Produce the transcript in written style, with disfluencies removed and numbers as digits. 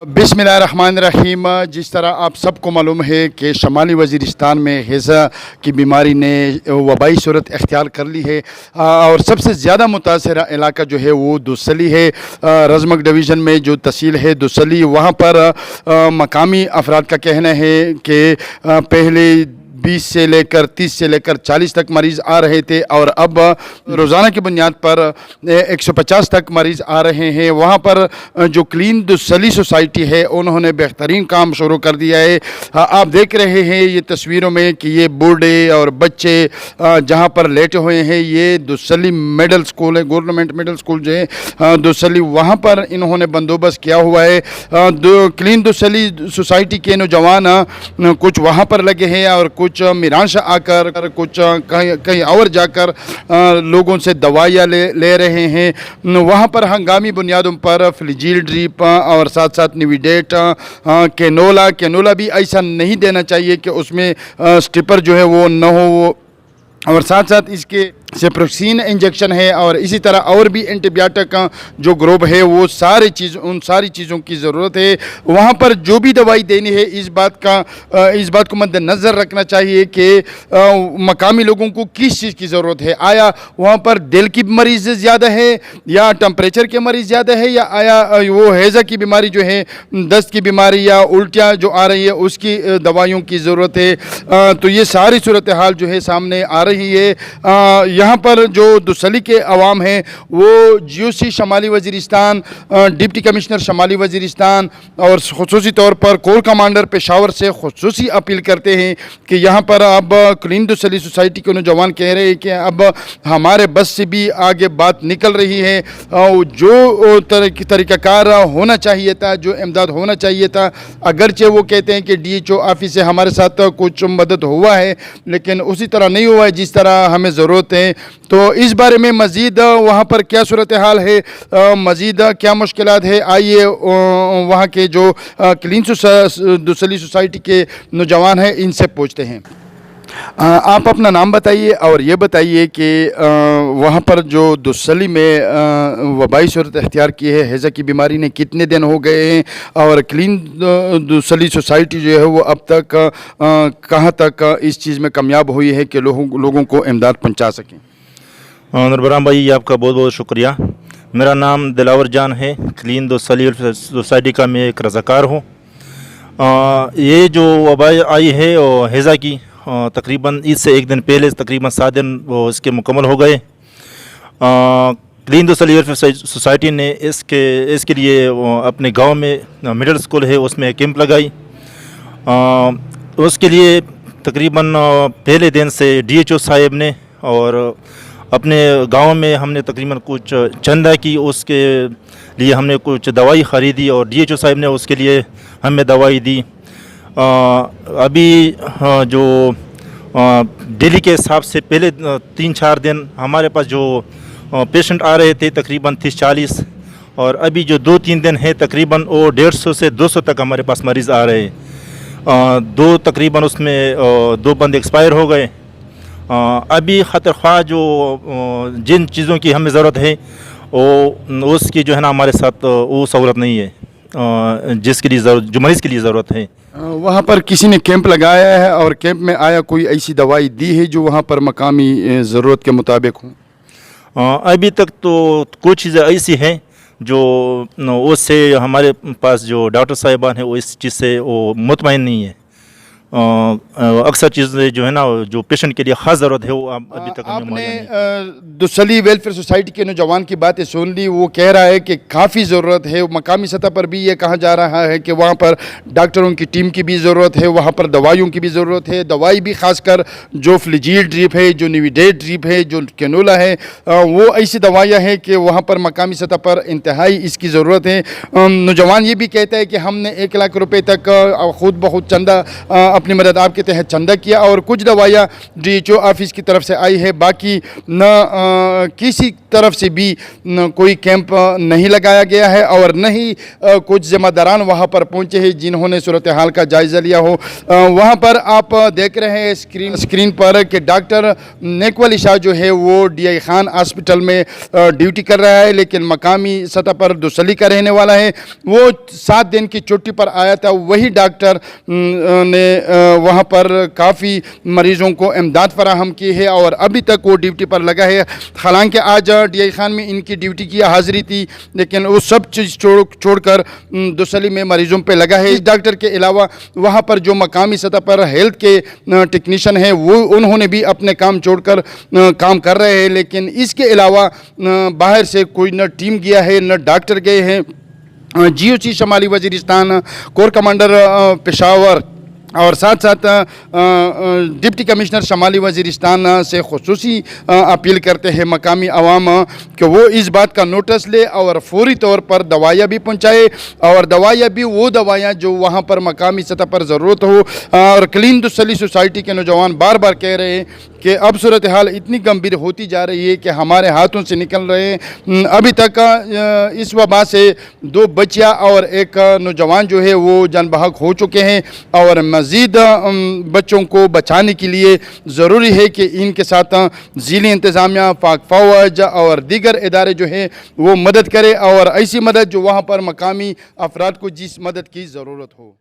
बिस्मिल्लाहिर्रहमानिर्रहीम। जिस तरह आप सबको मालूम है कि शमाली वज़ीरिस्तान में हैज़ा की बीमारी ने वबाई सूरत इख्तियार कर ली है और सबसे ज़्यादा मुतासरा इलाका जो है वो दुसली है। रज़मक डिवीज़न में जो तहसील है दुसली, वहाँ पर मकामी अफराद का कहना है कि पहले 20 से लेकर 30 से लेकर 40 तक मरीज़ आ रहे थे और अब रोज़ाना की बुनियाद पर 150 तक मरीज़ आ रहे हैं। वहाँ पर जो क्लीन दुसली सोसाइटी है उन्होंने बेहतरीन काम शुरू कर दिया है। आप देख रहे हैं ये तस्वीरों में कि ये बूढ़े और बच्चे जहाँ पर लेटे हुए हैं, ये दुसली मिडल स्कूल है, गवर्नमेंट मिडल स्कूल जो है दुसली, वहाँ पर इन्होंने बंदोबस्त किया हुआ है। क्लीन दुसली सोसाइटी के नौजवान कुछ वहाँ पर लगे हैं और कुछ मिरांश आकर कुछ कहीं और जाकर लोगों से दवाइयाँ ले रहे हैं। वहाँ पर हंगामी बुनियादों पर फ्लिजील ड्रिप और साथ साथ निविडेट, कैनोला भी ऐसा नहीं देना चाहिए कि उसमें स्टिपर जो है वो न हो, और साथ साथ इसके सेप्रोक्सिन इंजेक्शन है और इसी तरह और भी एंटीबायोटिक का जो ग्रुप है वो उन सारी चीज़ों की ज़रूरत है। वहाँ पर जो भी दवाई देनी है इस बात को मद्देनज़र रखना चाहिए कि मकामी लोगों को किस चीज़ की ज़रूरत है। आया वहाँ पर दिल की मरीज़ ज़्यादा है या टेम्परेचर के मरीज़ ज़्यादा है, या आया वो हैज़ा की बीमारी जो है, दस्त की बीमारी या उल्टियाँ जो आ रही है उसकी दवाइयों की ज़रूरत है। तो ये सारी सूरत हाल जो है सामने आ रही है। यहाँ पर जो दुसली के अवाम हैं वो GOC शमाली वज़ीरिस्तान, डिप्टी कमिश्नर शमाली वज़ीरिस्तान और ख़ुसूसी तौर पर कोर कमांडर पेशावर से ख़ुसूसी अपील करते हैं कि यहाँ पर अब क्लीन दुसली सोसाइटी के नौजवान कह रहे हैं कि अब हमारे बस से भी आगे बात निकल रही है। जो तरीक़ाकार होना चाहिए था, जो इमदाद होना चाहिए था, अगरचे वो कहते हैं कि DHO ऑफिस से हमारे साथ कुछ मदद हुआ है लेकिन उसी तरह नहीं हुआ है जिस तरह हमें ज़रूरत है। तो इस बारे में मज़ीद वहाँ पर क्या सूरत हाल है, मज़ीद क्या मुश्किलात है, आइए वहाँ के जो क्लीन दुसली सोसाइटी के नौजवान हैं इनसे पूछते हैं। आप अपना नाम बताइए और ये बताइए कि वहाँ पर जो दुसली में वबाई सूरत इख्तियार की है हैज़ा की बीमारी ने कितने दिन हो गए हैं और क्लीन दुसली सोसाइटी जो है वो अब तक कहाँ तक इस चीज़ में कामयाब हुई है कि लोगों को इमदाद पहुँचा सकें। नरबराम भाई, आपका बहुत बहुत शुक्रिया। मेरा नाम दिलावर जान है, क्लीन दुसली सोसाइटी का मैं एक रज़ाकार हूँ। ये जो वबाई आई है और हैज़ा की तकरीबन ईद से एक दिन पहले तकरीबन 7 दिन वो इसके मुकम्मल हो गए। क्लीन दुसली सोसाइटी ने इसके लिए अपने गांव में मिडिल स्कूल है उसमें कैंप लगाई। उसके लिए तकरीबन पहले दिन से DHO साहब ने और अपने गांव में हमने तकरीबन कुछ चंदा की, उसके लिए हमने कुछ दवाई ख़रीदी और DHO साहब ने उसके लिए हमें दवाई दी। अभी जो डेली के हिसाब से पहले 3-4 दिन हमारे पास जो पेशेंट आ रहे थे तकरीबन 30-40, और अभी जो 2-3 दिन है तकरीबन वो 150 से 200 तक हमारे पास मरीज़ आ रहे हैं। दो तकरीबन उसमें 2 बंद एक्सपायर हो गए। अभी ख़तर ख्वाह जो जिन चीज़ों की हमें ज़रूरत है वो उसकी जो है ना हमारे साथ वो सहूलत नहीं है जिसके लिए जो मरीज़ के लिए ज़रूरत है। वहाँ पर किसी ने कैंप लगाया है और कैंप में आया कोई ऐसी दवाई दी है जो वहाँ पर मकामी ज़रूरत के मुताबिक हो? अभी तक तो कुछ चीज़ें ऐसी हैं जो उससे हमारे पास जो डॉक्टर साहिबान हैं वो इस चीज़ से वो मुतमईन नहीं है। अक्सर चीज़ें जो है ना जो पेशेंट के लिए ख़ास ज़रूरत है वो अभी तक आपने दुसली वेलफेयर सोसाइटी के नौजवान की बातें सुन ली। वो कह रहा है कि काफ़ी ज़रूरत है। मकामी सतह पर भी ये कहा जा रहा है कि वहाँ पर डॉक्टरों की टीम की भी ज़रूरत है, वहाँ पर दवाइयों की भी ज़रूरत है। दवाई भी ख़ासकर जो फ्लिजील ड्रिप है, जो निविडेट ड्रिप है, जो कैनोला है, वो ऐसी दवाइयाँ हैं कि वहाँ पर मकामी सतह पर इंतहाई इसकी ज़रूरत है। नौजवान ये भी कहता है कि हमने 1 लाख रुपये तक ख़ुद बहुत चंदा अपनी मदद आपके तहत चंदा किया और कुछ दवाइयाँ DHO ऑफिस की तरफ से आई है, बाकी न किसी طرف سے بھی کوئی کیمپ نہیں لگایا گیا ہے اور نہ ہی کچھ ذمہ داران وہاں پر پہنچے ہیں جنہوں نے صورتحال کا جائزہ لیا ہو. وہاں پر آپ دیکھ رہے ہیں اسکرین پر کہ ڈاکٹر نیک علی شاہ جو ہے وہ ڈی آئی خان ہاسپٹل میں ڈیوٹی کر رہا ہے, لیکن مقامی سطح پر دوسلی کا رہنے والا ہے. وہ 7 دن کی چھٹی پر آیا تھا. وہی ڈاکٹر نے وہاں پر کافی مریضوں کو امداد فراہم کی ہے اور ابھی تک وہ ڈیوٹی پر لگا ہے. حالانکہ آج ڈی آئی خان میں ان کی ڈیوٹی کی حاضری تھی, لیکن وہ سب چیز چھوڑ کر دوسلی میں مریضوں پہ لگا ہے. اس ڈاکٹر کے علاوہ وہاں پر جو مقامی سطح پر ہیلتھ کے ٹیکنیشین ہیں وہ انہوں نے بھی اپنے کام چھوڑ کر کام کر رہے ہیں. لیکن اس کے علاوہ باہر سے کوئی نہ ٹیم گیا ہے نہ ڈاکٹر گئے ہیں. جی او سی شمالی وزیرستان, کور کمانڈر پشاور اور ساتھ ڈپٹی کمشنر شمالی وزیرستان سے خصوصی اپیل کرتے ہیں مقامی عوام کہ وہ اس بات کا نوٹس لے اور فوری طور پر دوائیاں بھی پہنچائے, اور دوائیاں بھی وہ دوائیاں جو وہاں پر مقامی سطح پر ضرورت ہو. اور کلین دوسلی سوسائٹی کے نوجوان بار بار کہہ رہے ہیں کہ اب صورتحال اتنی گمبھیر ہوتی جا رہی ہے کہ ہمارے ہاتھوں سے نکل رہے ہیں. ابھی تک اس وبا سے 2 بچیاں اور 1 نوجوان جو ہے وہ جان بحق ہو چکے ہیں, اور مزید بچوں کو بچانے کے لیے ضروری ہے کہ ان کے ساتھ ضلعی انتظامیہ, پاک فوج اور دیگر ادارے جو ہیں وہ مدد کرے, اور ایسی مدد جو وہاں پر مقامی افراد کو جس مدد کی ضرورت ہو.